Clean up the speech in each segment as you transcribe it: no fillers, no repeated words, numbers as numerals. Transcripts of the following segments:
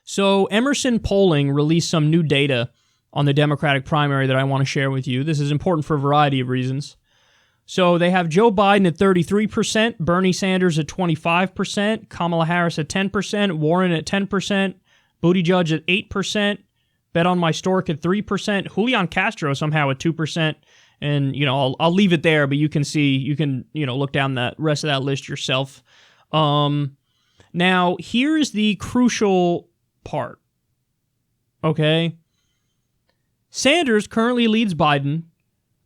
So Emerson Polling released some new data on the Democratic primary that I want to share with you. This is important for a variety of reasons. So they have Joe Biden at 33%, Bernie Sanders at 25%, Kamala Harris at 10%, Warren at 10%, Buttigieg at 8%, Bet on My Stork at 3%, Julian Castro somehow at 2%, and I'll leave it there, but you can look down that rest of that list yourself. Now here's the crucial part. Okay, Sanders currently leads Biden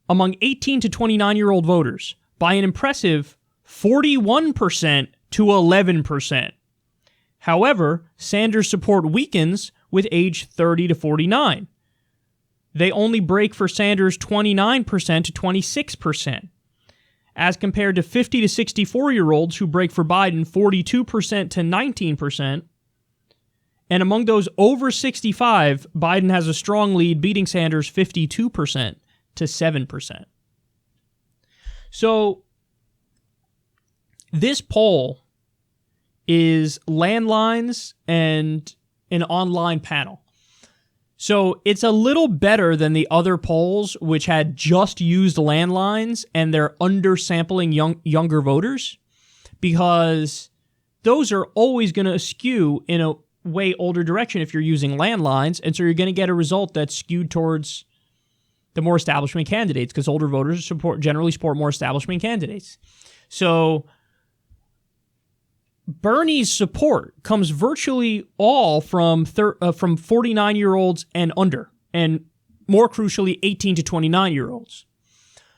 among 18 to 29-year-old voters by an impressive 41% to 11%. However, Sanders' support weakens with age 30 to 49. They only break for Sanders 29% to 26%, as compared to 50 to 64-year-olds who break for Biden 42% to 19%. And among those over 65, Biden has a strong lead, beating Sanders 52% to 7%. So this poll is landlines and an online panel. So it's a little better than the other polls, which had just used landlines and they're undersampling younger voters, because those are always going to skew in a way older direction if you're using landlines, and so you're going to get a result that's skewed towards the more establishment candidates, because older voters generally support more establishment candidates. So Bernie's support comes virtually all from 49-year-olds and under, and more crucially, 18 to 29-year-olds.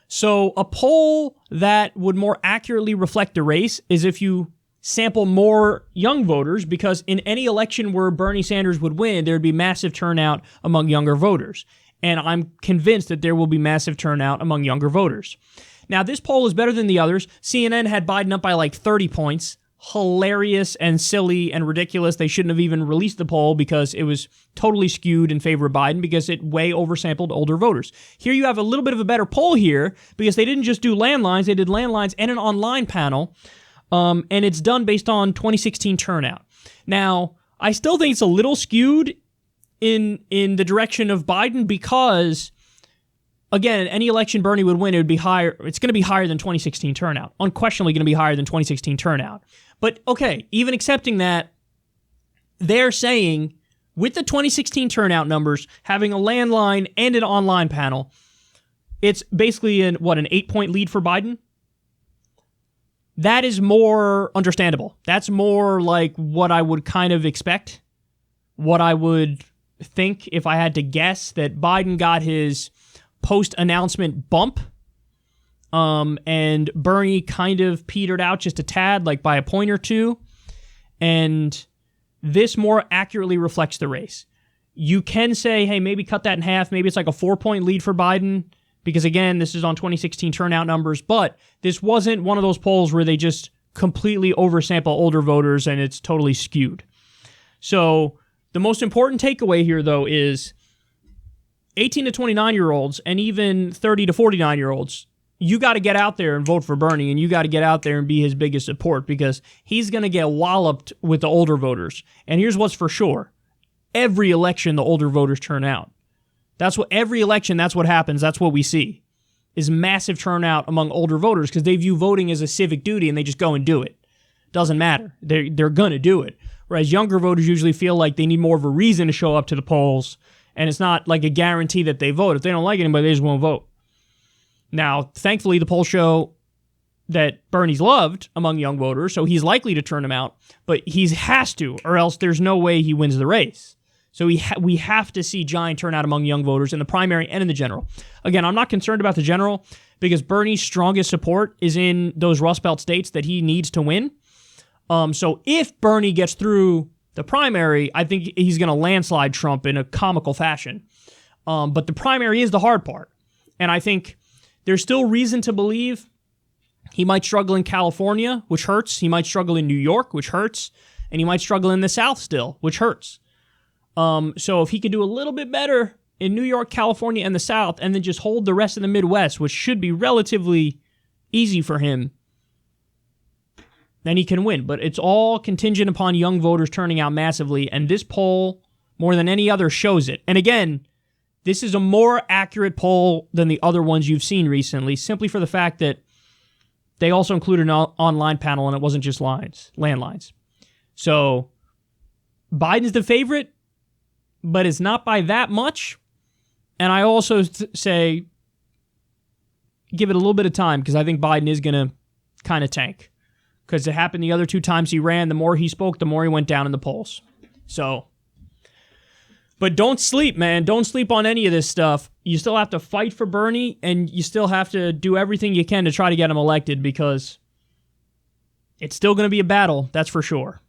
So a poll that would more accurately reflect the race is if you sample more young voters, because in any election where Bernie Sanders would win, there would be massive turnout among younger voters. And I'm convinced that there will be massive turnout among younger voters. Now, this poll is better than the others. CNN had Biden up by like 30 points. Hilarious and silly and ridiculous. They shouldn't have even released the poll because it was totally skewed in favor of Biden because it way oversampled older voters. Here you have a little bit of a better poll here because they didn't just do landlines. They did landlines and an online panel. And it's done based on 2016 turnout. Now, I still think it's a little skewed in the direction of Biden because, again, any election Bernie would win, it would be higher. It's going to be higher than 2016 turnout. Unquestionably going to be higher than 2016 turnout. But, okay, even accepting that, they're saying with the 2016 turnout numbers, having a landline and an online panel, it's basically an 8-point lead for Biden? That is more understandable. That's more like what I would kind of expect. What I would think if I had to guess, that Biden got his post-announcement bump, and Bernie kind of petered out just a tad, like by a point or two, and this more accurately reflects the race. You can say, hey, maybe cut that in half. Maybe it's like a 4-point lead for Biden, because again, this is on 2016 turnout numbers, but this wasn't one of those polls where they just completely oversample older voters and it's totally skewed. So the most important takeaway here, though, is 18 to 29-year-olds and even 30 to 49-year-olds, you got to get out there and vote for Bernie, and you got to get out there and be his biggest support, because he's going to get walloped with the older voters. And here's what's for sure. Every election, the older voters turn out. Every election, that's what happens. That's what we see, is massive turnout among older voters because they view voting as a civic duty and they just go and do it. Doesn't matter. They're going to do it. Whereas younger voters usually feel like they need more of a reason to show up to the polls, and it's not like a guarantee that they vote. If they don't like anybody, they just won't vote. Now, thankfully, the polls show that Bernie's loved among young voters, so he's likely to turn them out, but he has to, or else there's no way he wins the race. So we have to see giant turnout among young voters in the primary and in the general. Again, I'm not concerned about the general because Bernie's strongest support is in those Rust Belt states that he needs to win. So if Bernie gets through the primary, I think he's going to landslide Trump in a comical fashion. But the primary is the hard part. And I think there's still reason to believe he might struggle in California, which hurts. He might struggle in New York, which hurts. And he might struggle in the South still, which hurts. So if he could do a little bit better in New York, California, and the South, and then just hold the rest of the Midwest, which should be relatively easy for him, then he can win. But it's all contingent upon young voters turning out massively, and this poll, more than any other, shows it. And again, this is a more accurate poll than the other ones you've seen recently, simply for the fact that they also included an online panel, and it wasn't just landlines. So Biden's the favorite, but it's not by that much. And I also say give it a little bit of time, because I think Biden is going to kind of tank. Because it happened the other two times he ran. The more he spoke, the more he went down in the polls. So, but don't sleep, man. Don't sleep on any of this stuff. You still have to fight for Bernie, and you still have to do everything you can to try to get him elected, because it's still going to be a battle, that's for sure.